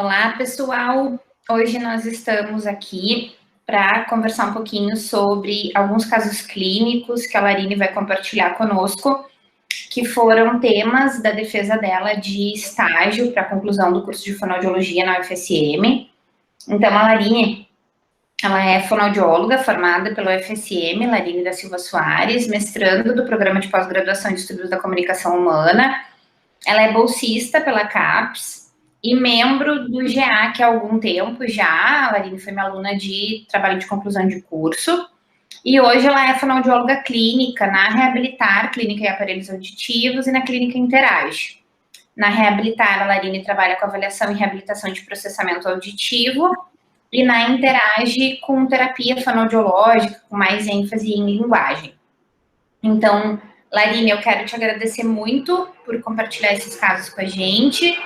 Olá, pessoal! Hoje nós estamos aqui para conversar um pouquinho sobre alguns casos clínicos que a Larine vai compartilhar conosco, que foram temas da defesa dela de estágio para a conclusão do curso de fonoaudiologia na UFSM. Então, a Larine, ela é fonoaudióloga formada pela UFSM, Larine da Silva Soares, mestrando do Programa de Pós-Graduação de Estudos da Comunicação Humana. Ela é bolsista pela CAPES e membro do GEAC há algum tempo já. A Larine foi minha aluna de trabalho de conclusão de curso. E hoje ela é fonoaudióloga clínica na Reabilitar, Clínica e Aparelhos Auditivos, e na Clínica Interage. Na Reabilitar, a Larine trabalha com avaliação e reabilitação de processamento auditivo, e na Interage com terapia fonoaudiológica, com mais ênfase em linguagem. Então, Larine, eu quero te agradecer muito por compartilhar esses casos com a gente.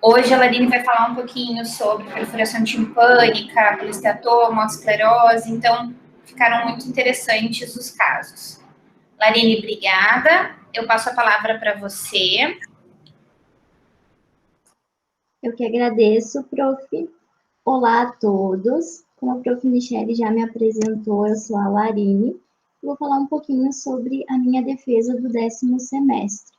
Hoje a Larine vai falar um pouquinho sobre perfuração timpânica, cholesteatoma, esclerose, então ficaram muito interessantes os casos. Larine, obrigada. Eu passo a palavra para você. Eu que agradeço, prof. Olá a todos. Como a prof. Michele já me apresentou, eu sou a Larine. Vou falar um pouquinho sobre a minha defesa do 10º semestre,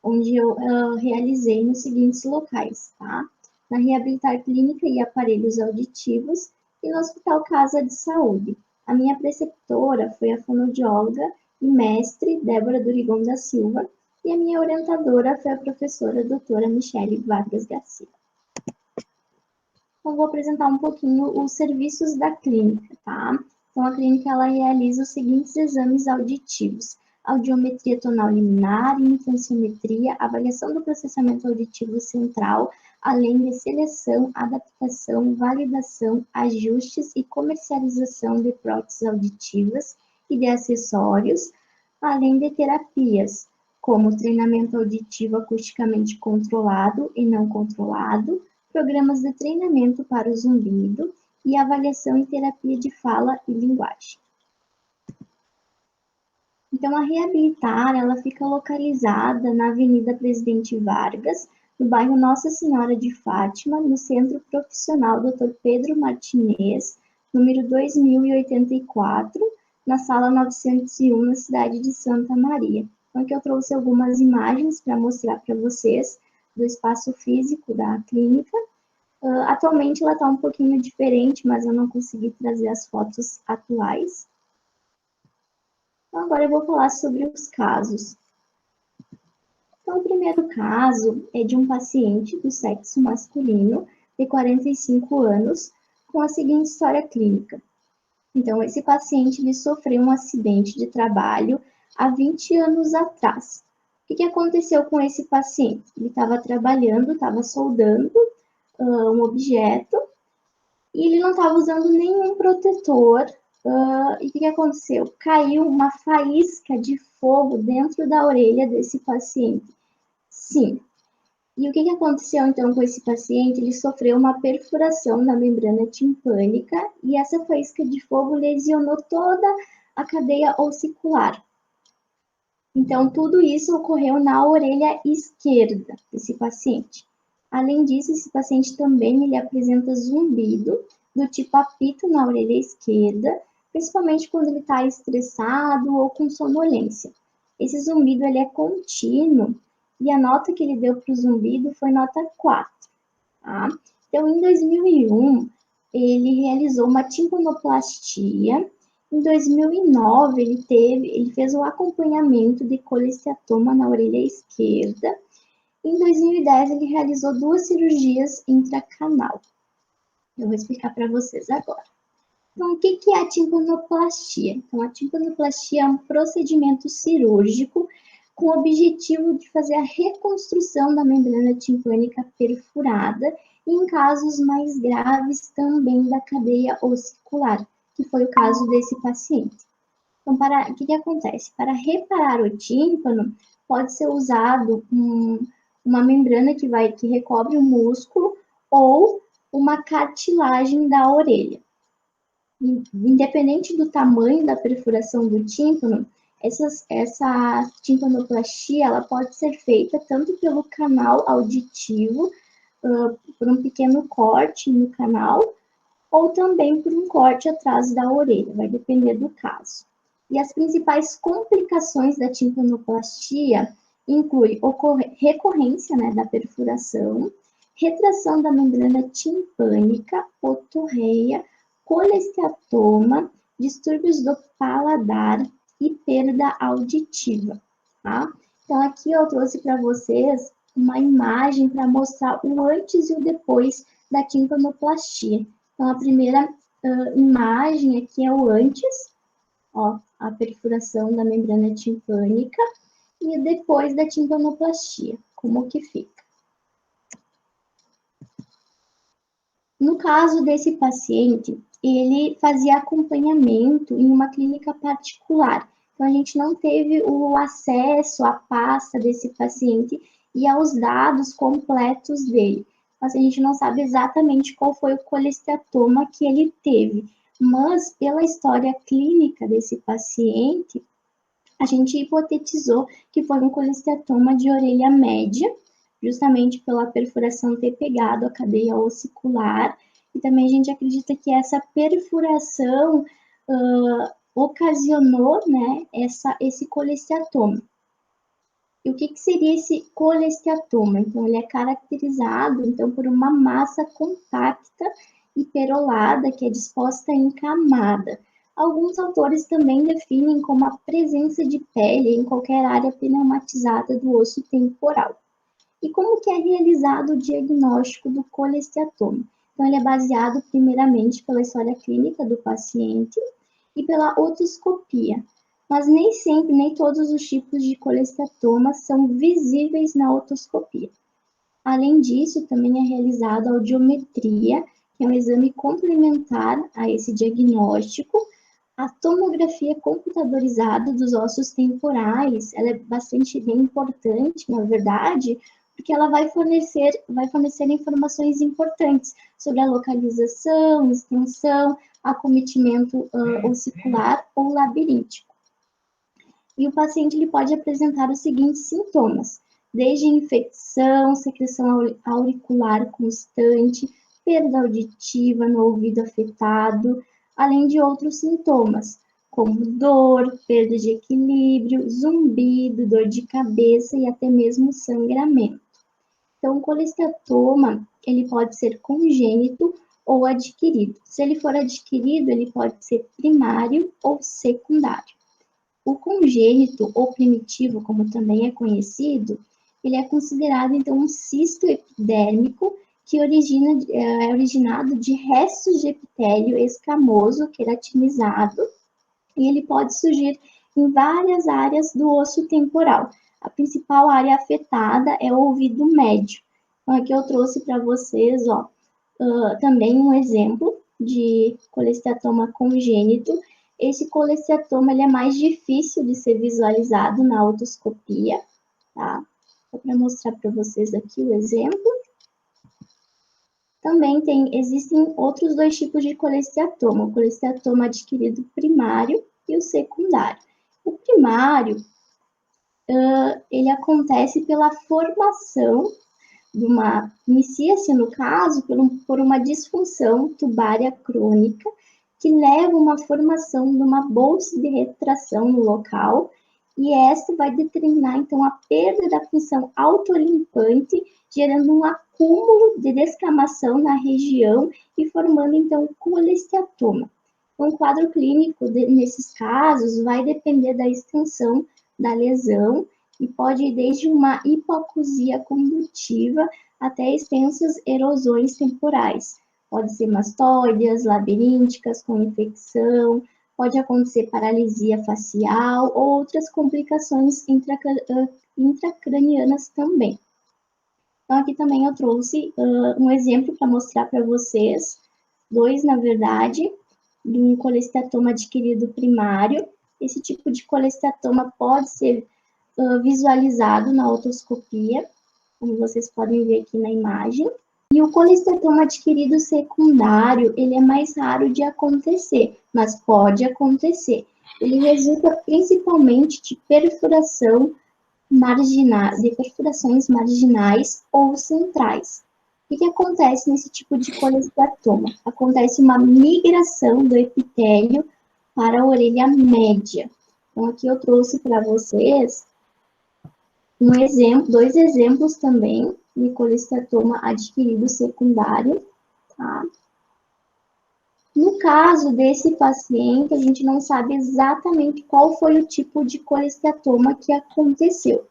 onde eu realizei nos seguintes locais, tá? Na Reabilitar Clínica e Aparelhos Auditivos e no Hospital Casa de Saúde. A minha preceptora foi a fonoaudióloga e mestre Débora Durigon da Silva e a minha orientadora foi a professora doutora Michele Vargas Garcia. Então, vou apresentar um pouquinho os serviços da clínica, tá? Então, a clínica, ela realiza os seguintes exames auditivos: audiometria tonal liminar, intensiometria, avaliação do processamento auditivo central, além de seleção, adaptação, validação, ajustes e comercialização de próteses auditivas e de acessórios, além de terapias, como treinamento auditivo acusticamente controlado e não controlado, programas de treinamento para o zumbido e avaliação em terapia de fala e linguagem. Então, a Reabilitar, ela fica localizada na Avenida Presidente Vargas, no bairro Nossa Senhora de Fátima, no Centro Profissional Dr. Pedro Martinez, número 2084, na sala 901, na cidade de Santa Maria. Então, aqui eu trouxe algumas imagens para mostrar para vocês do espaço físico da clínica. Atualmente ela está um pouquinho diferente, mas eu não consegui trazer as fotos atuais. Então, agora eu vou falar sobre os casos. Então, o primeiro caso é de um paciente do sexo masculino, de 45 anos, com a seguinte história clínica. Então, esse paciente ele sofreu um acidente de trabalho há 20 anos atrás. O que aconteceu com esse paciente? Ele estava trabalhando, estava soldando um objeto e ele não estava usando nenhum protetor. E o que aconteceu? Caiu uma faísca de fogo dentro da orelha desse paciente. Sim. E o que aconteceu então com esse paciente? Ele sofreu uma perfuração na membrana timpânica e essa faísca de fogo lesionou toda a cadeia ossicular. Então, tudo isso ocorreu na orelha esquerda desse paciente. Além disso, esse paciente também ele apresenta zumbido do tipo apito na orelha esquerda, principalmente quando ele está estressado ou com sonolência. Esse zumbido ele é contínuo e a nota que ele deu para o zumbido foi nota 4. Tá? Então, em 2001, ele realizou uma timpanoplastia. Em 2009, ele fez o acompanhamento de colesteatoma na orelha esquerda. Em 2010, ele realizou 2 cirurgias intracanal. Eu vou explicar para vocês agora. Então, o que é a timpanoplastia? Então, a timpanoplastia é um procedimento cirúrgico com o objetivo de fazer a reconstrução da membrana timpânica perfurada e, em casos mais graves, também da cadeia ossicular, que foi o caso desse paciente. Então, o que acontece? Para reparar o tímpano, pode ser usado uma membrana que recobre o músculo ou uma cartilagem da orelha. Independente do tamanho da perfuração do tímpano, essa timpanoplastia ela pode ser feita tanto pelo canal auditivo por um pequeno corte no canal, ou também por um corte atrás da orelha, vai depender do caso. E as principais complicações da timpanoplastia incluem recorrência, né, da perfuração, retração da membrana timpânica, otorreia, colesteatoma, distúrbios do paladar e perda auditiva, tá? Então, aqui eu trouxe para vocês uma imagem para mostrar o antes e o depois da timpanoplastia. Então, a primeira imagem aqui é o antes, ó, a perfuração da membrana timpânica, e o depois da timpanoplastia, como que fica. No caso desse paciente, ele fazia acompanhamento em uma clínica particular. Então, a gente não teve o acesso à pasta desse paciente e aos dados completos dele. Mas a gente não sabe exatamente qual foi o colesteatoma que ele teve. Mas, pela história clínica desse paciente, a gente hipotetizou que foi um colesteatoma de orelha média, justamente pela perfuração ter pegado a cadeia ossicular, e também a gente acredita que essa perfuração ocasionou, né, esse colesteatoma. E o que seria esse colesteatoma? Então, ele é caracterizado, então, por uma massa compacta e perolada, que é disposta em camada. Alguns autores também definem como a presença de pele em qualquer área pneumatizada do osso temporal. E como que é realizado o diagnóstico do colesteatoma? Então, ele é baseado primeiramente pela história clínica do paciente e pela otoscopia. Mas nem sempre, nem todos os tipos de colesteatoma são visíveis na otoscopia. Além disso, também é realizada a audiometria, que é um exame complementar a esse diagnóstico. A tomografia computadorizada dos ossos temporais, ela é bastante bem importante, na verdade, porque ela vai fornecer informações importantes sobre a localização, extensão, acometimento ossicular ou labiríntico. E o paciente ele pode apresentar os seguintes sintomas, desde infecção, secreção auricular constante, perda auditiva no ouvido afetado, além de outros sintomas, como dor, perda de equilíbrio, zumbido, dor de cabeça e até mesmo sangramento. Então, o colesteatoma, ele pode ser congênito ou adquirido. Se ele for adquirido, ele pode ser primário ou secundário. O congênito ou primitivo, como também é conhecido, ele é considerado, então, um cisto epidérmico que é originado de restos de epitélio escamoso queratinizado, e ele pode surgir em várias áreas do osso temporal. A principal área afetada é o ouvido médio. Então, aqui eu trouxe para vocês, ó, também um exemplo de colesteatoma congênito. Esse colesteatoma ele é mais difícil de ser visualizado na otoscopia, tá? Só para mostrar para vocês aqui o exemplo. Também existem outros dois tipos de colesteatoma, o colesteatoma adquirido primário e o secundário. O primário, ele acontece pela formação inicia-se no caso por uma disfunção tubária crônica que leva a uma formação de uma bolsa de retração no local, e esta vai determinar, então, a perda da função autolimpante, gerando um acúmulo de descamação na região e formando, então, colesteatoma. Então, o quadro clínico nesses casos vai depender da extensão da lesão e pode ir desde uma hipoacusia condutiva até extensas erosões temporais. Pode ser mastóides, labirínticas, com infecção, pode acontecer paralisia facial ou outras complicações intracranianas também. Então, aqui também eu trouxe um exemplo para mostrar para vocês, dois, na verdade, de um colesteatoma adquirido primário. Esse tipo de colesteatoma pode ser visualizado na otoscopia, como vocês podem ver aqui na imagem. E o colesteatoma adquirido secundário, ele é mais raro de acontecer, mas pode acontecer. Ele resulta principalmente de perfurações marginais ou centrais. O que acontece nesse tipo de colesteatoma? Acontece uma migração do epitélio para a orelha média. Então, aqui eu trouxe para vocês um exemplo, dois exemplos também de colesteatoma adquirido secundário, tá? No caso desse paciente, a gente não sabe exatamente qual foi o tipo de colesteatoma que aconteceu.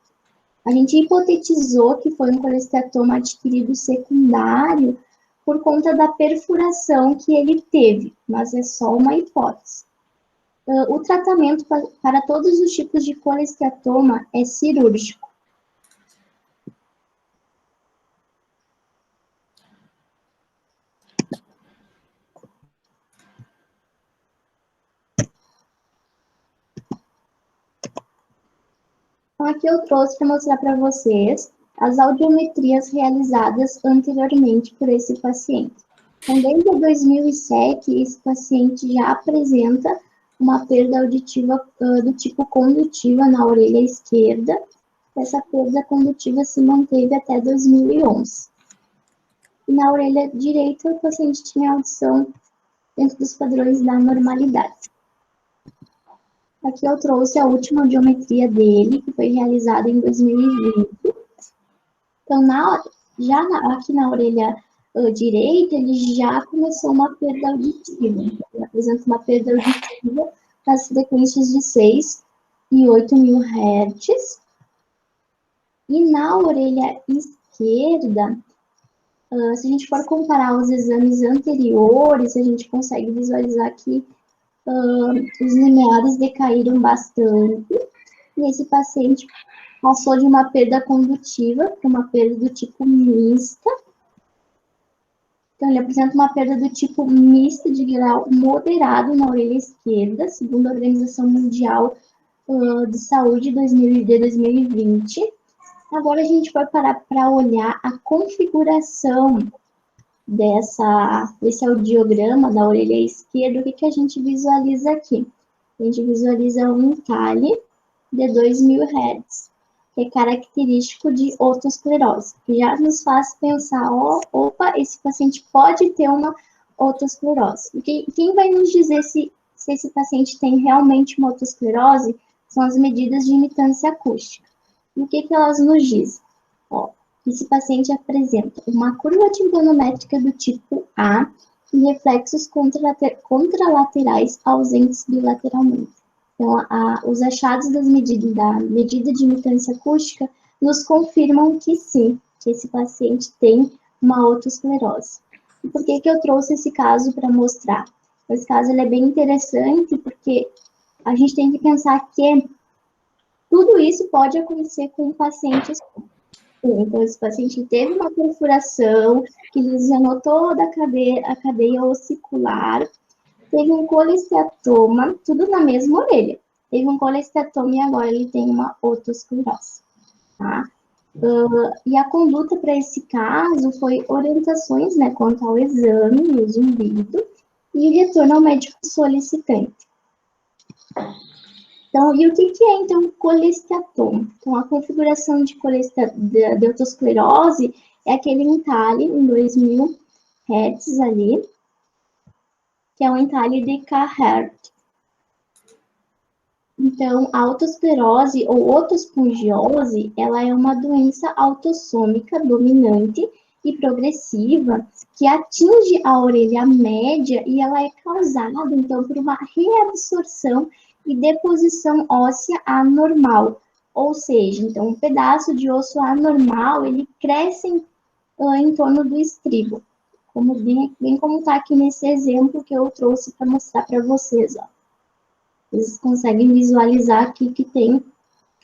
A gente hipotetizou que foi um colesteatoma adquirido secundário por conta da perfuração que ele teve, mas é só uma hipótese. O tratamento para todos os tipos de colesteatoma é cirúrgico. Então, aqui eu trouxe para mostrar para vocês as audiometrias realizadas anteriormente por esse paciente. Então, desde 2007, esse paciente já apresenta uma perda auditiva do tipo condutiva na orelha esquerda. Essa perda condutiva se manteve até 2011. E na orelha direita, o paciente tinha audição dentro dos padrões da normalidade. Aqui eu trouxe a última audiometria dele, que foi realizada em 2020. Então, aqui na orelha direita, ele já começou uma perda auditiva. Então, ele apresenta uma perda auditiva nas frequências de 6 e 8 mil Hz. E na orelha esquerda, se a gente for comparar os exames anteriores, a gente consegue visualizar que os limiares decaíram bastante, e esse paciente passou de uma perda condutiva para uma perda do tipo mista. Então, ele apresenta uma perda do tipo mista de grau moderado na orelha esquerda, segundo a Organização Mundial de Saúde de 2020. Agora a gente vai parar para olhar a configuração desse audiograma da orelha esquerda. O que a gente visualiza aqui? A gente visualiza um entalhe de 2.000 Hz, que é característico de otosclerose, que já nos faz pensar, opa, esse paciente pode ter uma otosclerose. Quem vai nos dizer se esse paciente tem realmente uma otosclerose são as medidas de imitância acústica. E o que elas nos dizem? Esse paciente apresenta uma curva timpanométrica do tipo A e reflexos contralaterais ausentes bilateralmente. Então, os achados da medida de imitância acústica nos confirmam que sim, que esse paciente tem uma otosclerose. E por que eu trouxe esse caso para mostrar? Esse caso ele é bem interessante porque a gente tem que pensar que tudo isso pode acontecer com pacientes. Então, esse paciente teve uma perfuração que lesionou toda a cadeia ossicular, teve um colesteatoma, tudo na mesma orelha. Teve um colesteatoma e agora ele tem uma otosclerose, tá? E a conduta para esse caso foi orientações, né, quanto ao exame e o zumbido, e retorno ao médico solicitante. Então, e o que é, então, colesteatoma? Então, a configuração de otosclerose é aquele entalhe em 2.000 Hz ali, que é um entalhe de Carhart. Então, a otosclerose ou otospongiose, ela é uma doença autossômica dominante e progressiva que atinge a orelha média e ela é causada, então, por uma reabsorção e deposição óssea anormal. Ou seja, então, um pedaço de osso anormal, ele cresce em torno do estribo, bem como está aqui nesse exemplo que eu trouxe para mostrar para vocês, ó. Vocês conseguem visualizar aqui que tem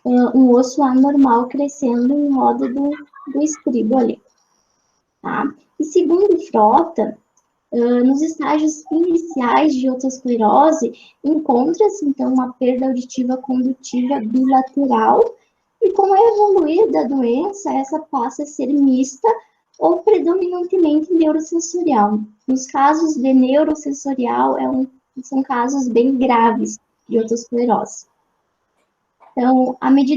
um osso anormal crescendo em roda do estribo ali. Tá? E segundo Frota, nos estágios iniciais de otosclerose, encontra-se, então, uma perda auditiva condutiva bilateral, e com o evoluir da doença, essa passa a ser mista ou predominantemente neurosensorial. Nos casos de neurosensorial, são casos bem graves de otosclerose. Então,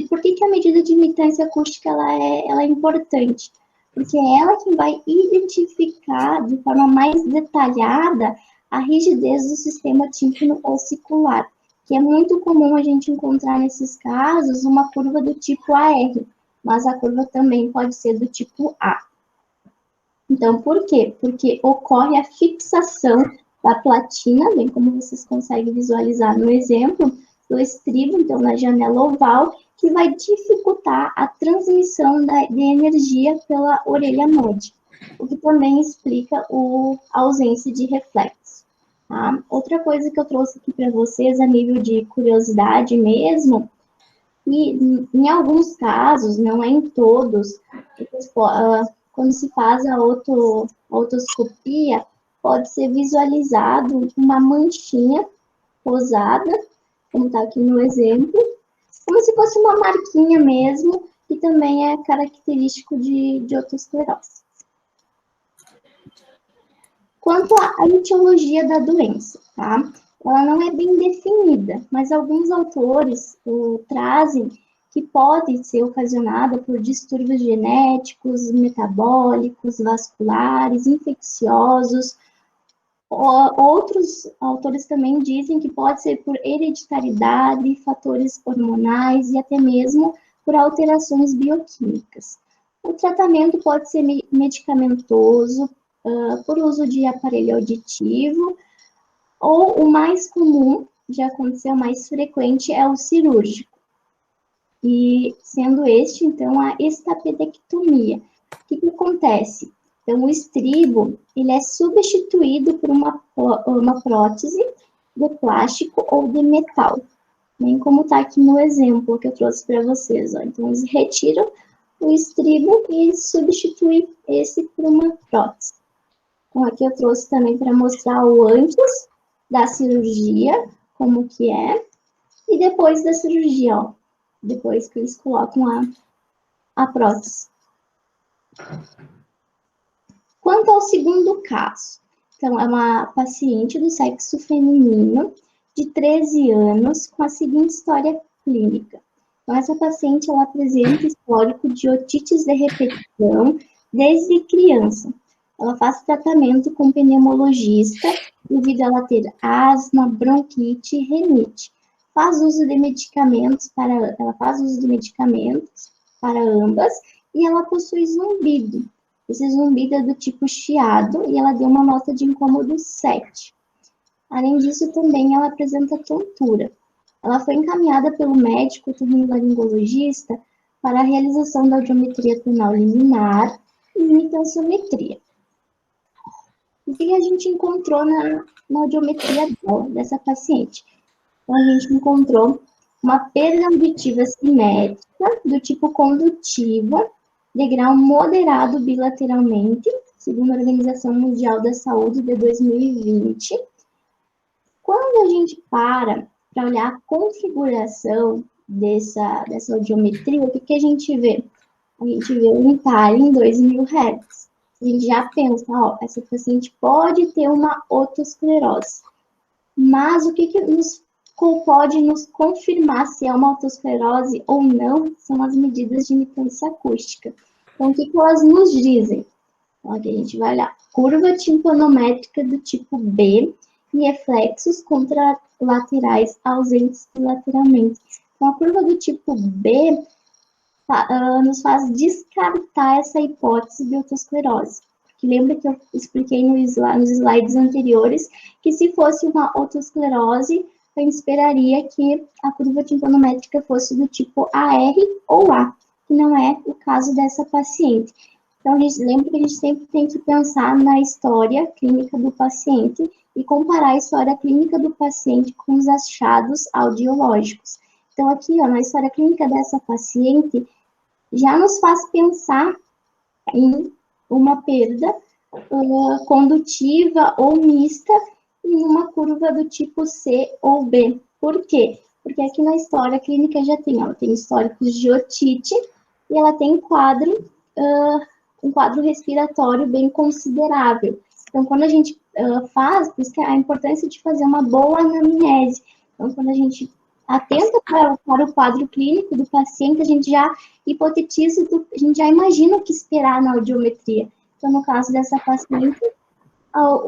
por que a medida de imitância acústica ela é importante? porque é ela quem vai identificar de forma mais detalhada a rigidez do sistema tímpano-ossicular, que é muito comum a gente encontrar nesses casos uma curva do tipo AR, mas a curva também pode ser do tipo A. Então, por quê? Porque ocorre a fixação da platina, bem como vocês conseguem visualizar no exemplo, do estribo, então na janela oval, que vai dificultar a transmissão de energia pela orelha média, o que também explica a ausência de reflexo. Tá? Outra coisa que eu trouxe aqui para vocês, a nível de curiosidade mesmo, e em alguns casos, não é em todos, quando se faz a otoscopia, pode ser visualizado uma manchinha rosada, como está aqui no exemplo, como se fosse uma marquinha mesmo, que também é característico de otosclerose. Quanto à etiologia da doença, tá? Ela não é bem definida, mas alguns autores trazem que pode ser ocasionada por distúrbios genéticos, metabólicos, vasculares, infecciosos. Outros autores também dizem que pode ser por hereditariedade, fatores hormonais e até mesmo por alterações bioquímicas. O tratamento pode ser medicamentoso, por uso de aparelho auditivo, ou o mais comum, já aconteceu, mais frequente, é o cirúrgico. E sendo este, então, a estapedectomia. O que acontece? Então, o estribo, ele é substituído por uma prótese de plástico ou de metal, bem como está aqui no exemplo que eu trouxe para vocês. Ó. Então, eles retiram o estribo e substituem esse por uma prótese. Então, aqui eu trouxe também para mostrar o antes da cirurgia, como que é, e depois da cirurgia, ó, depois que eles colocam a prótese. Quanto ao segundo caso, então, é uma paciente do sexo feminino, de 13 anos, com a seguinte história clínica. Então, essa paciente, ela apresenta histórico de otites de repetição desde criança. Ela faz tratamento com pneumologista, devido a ela ter asma, bronquite e rinite. Ela faz uso de medicamentos para ambas, e ela possui zumbido. Esse zumbido é do tipo chiado, e ela deu uma nota de incômodo 7. Além disso, também ela apresenta tontura. Ela foi encaminhada pelo médico otorrinolaringologista para a realização da audiometria tonal liminar e intensometria. O que a gente encontrou na audiometria dessa paciente? Então, a gente encontrou uma perda auditiva simétrica do tipo condutiva, de grau moderado bilateralmente, segundo a Organização Mundial da Saúde de 2020. Quando a gente para olhar a configuração dessa audiometria, o que a gente vê? A gente vê um entalhe em 2.000 Hz. A gente já pensa, ó, essa paciente pode ter uma otosclerose. Mas o que pode nos confirmar se é uma otosclerose ou não são as medidas de imitância acústica. Então, o que elas nos dizem? Então, aqui a gente vai olhar. Curva timpanométrica do tipo B e reflexos contralaterais ausentes lateralmente. Então, a curva do tipo B nos faz descartar essa hipótese de otosclerose. Porque lembra que eu expliquei nos slides anteriores que se fosse uma otosclerose, a gente esperaria que a curva timpanométrica fosse do tipo AR ou A, que não é o caso dessa paciente. Então, a gente lembra que a gente sempre tem que pensar na história clínica do paciente e comparar a história clínica do paciente com os achados audiológicos. Então, aqui, ó, na história clínica dessa paciente, já nos faz pensar em uma perda condutiva ou mista em uma curva do tipo C ou B. Por quê? Porque aqui na história clínica já tem históricos de otite e ela tem um quadro respiratório bem considerável. Então, quando a gente por isso que é a importância de fazer uma boa anamnese. Então, quando a gente atenta para o quadro clínico do paciente, a gente já hipotetiza, a gente já imagina o que esperar na audiometria. Então, no caso dessa paciente,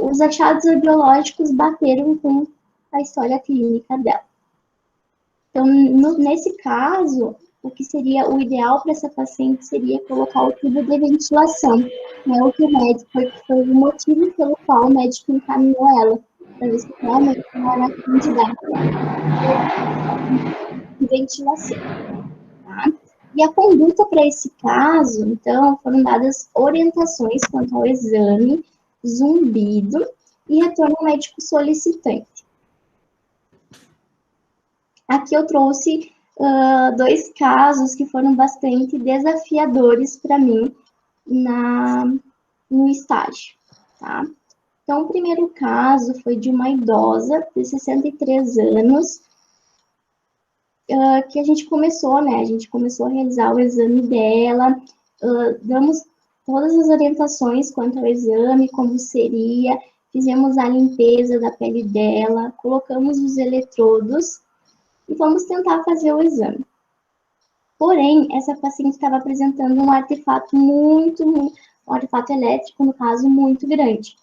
os achados audiológicos bateram com a história clínica dela. Então, nesse caso, o que seria o ideal para essa paciente seria colocar o tubo de ventilação, né? O que o médico foi o motivo pelo qual o médico encaminhou ela, para ver se realmente ela era candidata de ventilação, tá? E a conduta para esse caso, então, foram dadas orientações quanto ao exame, zumbido e retorno médico solicitante. Aqui eu trouxe 2 casos que foram bastante desafiadores para mim no estágio, tá? Então, o primeiro caso foi de uma idosa de 63 anos, que a gente começou, né? A gente começou a realizar o exame dela, damos todas as orientações quanto ao exame, como seria, fizemos a limpeza da pele dela, colocamos os eletrodos e vamos tentar fazer o exame. Porém, essa paciente estava apresentando um artefato um artefato elétrico, no caso, muito grande.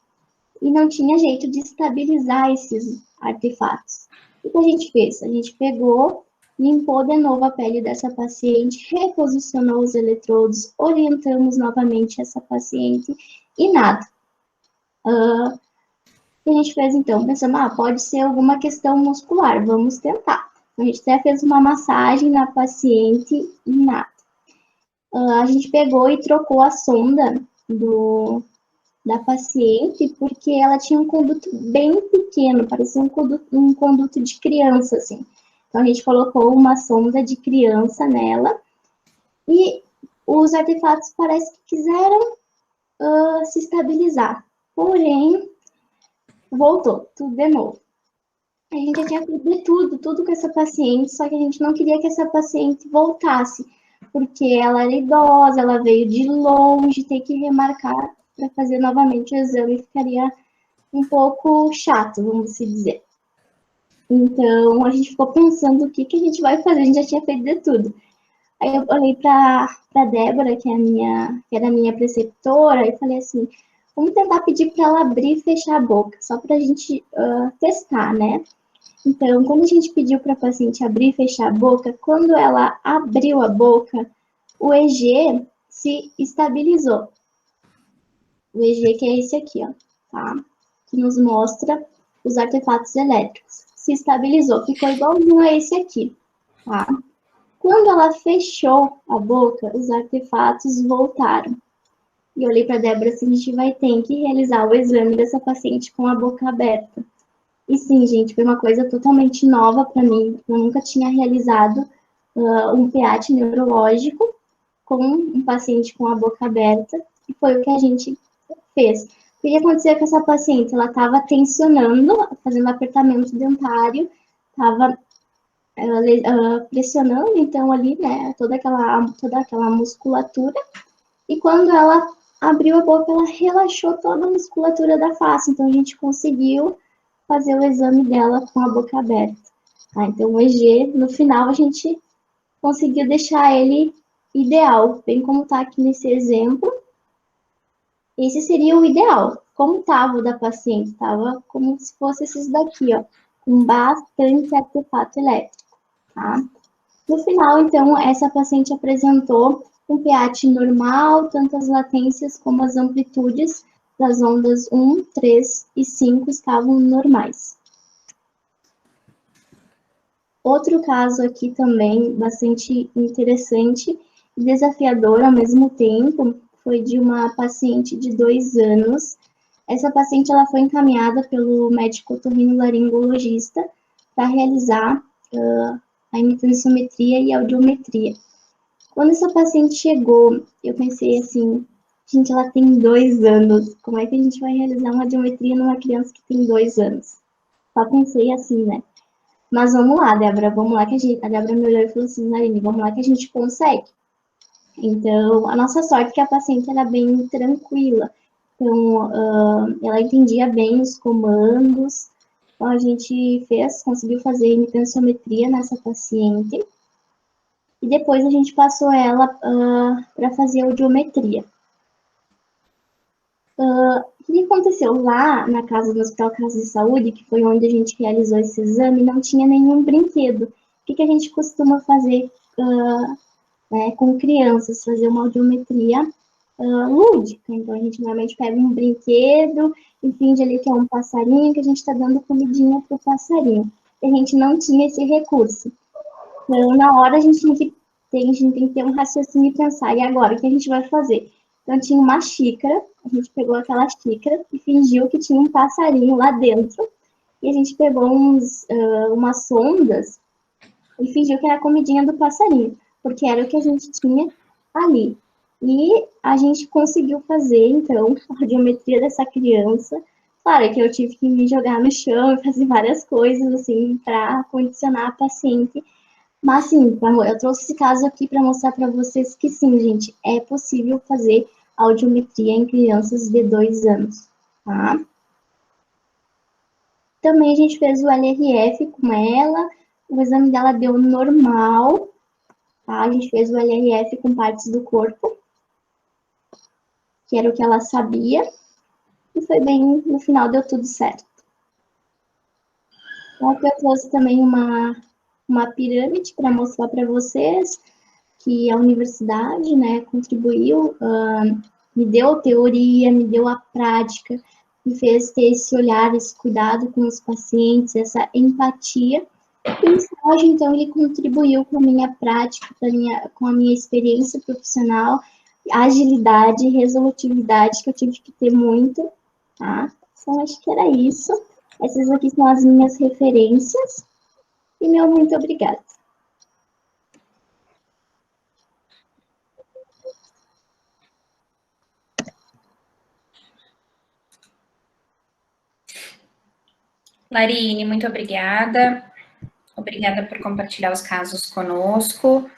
E não tinha jeito de estabilizar esses artefatos. O que a gente fez? A gente pegou, limpou de novo a pele dessa paciente, reposicionou os eletrodos, orientamos novamente essa paciente e nada. O que a gente fez então? Pensamos, pode ser alguma questão muscular, vamos tentar. A gente até fez uma massagem na paciente e nada. A gente pegou e trocou a sonda da paciente, porque ela tinha um conduto bem pequeno, parecia um conduto de criança, assim. Então, a gente colocou uma sonda de criança nela, e os artefatos parece que quiseram se estabilizar. Porém, voltou, tudo de novo. A gente já tinha feito tudo com essa paciente, só que a gente não queria que essa paciente voltasse, porque ela era idosa, ela veio de longe, ter que remarcar para fazer novamente o exame ficaria um pouco chato, vamos assim dizer. Então, a gente ficou pensando o que a gente vai fazer, a gente já tinha feito de tudo. Aí eu olhei para a Débora, que era a minha preceptora, e falei assim, vamos tentar pedir para ela abrir e fechar a boca, só para a gente testar, né? Então, quando a gente pediu para a paciente abrir e fechar a boca, quando ela abriu a boca, o EG se estabilizou. O EG que é esse aqui, ó, tá? Que nos mostra os artefatos elétricos. Se estabilizou, ficou igualzinho a esse aqui, tá? Quando ela fechou a boca, os artefatos voltaram. E eu olhei para a Débora assim, a gente vai ter que realizar o exame dessa paciente com a boca aberta. E sim, gente, foi uma coisa totalmente nova para mim. Eu nunca tinha realizado um PEAT neurológico com um paciente com a boca aberta. E foi o que a gente fez. O que aconteceu com essa paciente? Ela estava tensionando, fazendo apertamento dentário, estava pressionando, então, ali, né, toda aquela musculatura. E quando ela abriu a boca, ela relaxou toda a musculatura da face. Então, a gente conseguiu fazer o exame dela com a boca aberta. Então, o EG, no final, a gente conseguiu deixar ele ideal, bem como está aqui nesse exemplo. Esse seria o ideal. Como estava o da paciente? Estava como se fosse esses daqui, ó, com bastante artefato elétrico, tá? No final, então, essa paciente apresentou um PEAT normal, tanto as latências como as amplitudes das ondas 1, 3 e 5 estavam normais. Outro caso aqui também bastante interessante e desafiador ao mesmo tempo foi de uma paciente de 2 anos. Essa paciente ela foi encaminhada pelo médico otorrinolaringologista para realizar a imitanciometria e audiometria. Quando essa paciente chegou, eu pensei assim, gente, ela tem 2 anos, como é que a gente vai realizar uma audiometria numa criança que tem 2 anos? Só pensei assim, né? Mas vamos lá, Débora, vamos lá que a Débora me olhou e falou assim, Narine, vamos lá que a gente consegue. Então, a nossa sorte é que a paciente era bem tranquila. Então, ela entendia bem os comandos, Então, a gente conseguiu fazer hemitensiometria nessa paciente, e depois a gente passou ela para fazer audiometria. O que aconteceu? Lá na casa do Hospital Casa de Saúde, que foi onde a gente realizou esse exame, não tinha nenhum brinquedo. O que a gente costuma fazer com crianças? Fazer uma audiometria lúdica. Então, a gente normalmente pega um brinquedo e finge ali que é um passarinho, que a gente está dando comidinha para o passarinho. E a gente não tinha esse recurso. Então, na hora, a gente tem que ter um raciocínio e pensar, e agora, o que a gente vai fazer? Então, tinha uma xícara, a gente pegou aquela xícara e fingiu que tinha um passarinho lá dentro, e a gente pegou umas sondas e fingiu que era a comidinha do passarinho, porque era o que a gente tinha ali. E a gente conseguiu fazer, então, a audiometria dessa criança. Claro que eu tive que me jogar no chão e fazer várias coisas, assim, para condicionar a paciente. Mas, sim, amor, eu trouxe esse caso aqui para mostrar para vocês que, sim, gente, é possível fazer audiometria em crianças de 2 anos, tá? Também a gente fez o LRF com ela, o exame dela deu normal, tá? A gente fez o LRF com partes do corpo, que era o que ela sabia, e foi bem, no final deu tudo certo. Então, aqui eu trouxe também uma pirâmide para mostrar para vocês que a universidade, né, contribuiu, me deu teoria, me deu a prática, me fez ter esse olhar, esse cuidado com os pacientes, essa empatia. E o estágio, então, ele contribuiu com a minha prática, com a minha experiência profissional, agilidade, resolutividade, que eu tive que ter muito, tá? Então, acho que era isso. Essas aqui são as minhas referências. E meu muito obrigada. Larine, muito obrigada. Obrigada por compartilhar os casos conosco.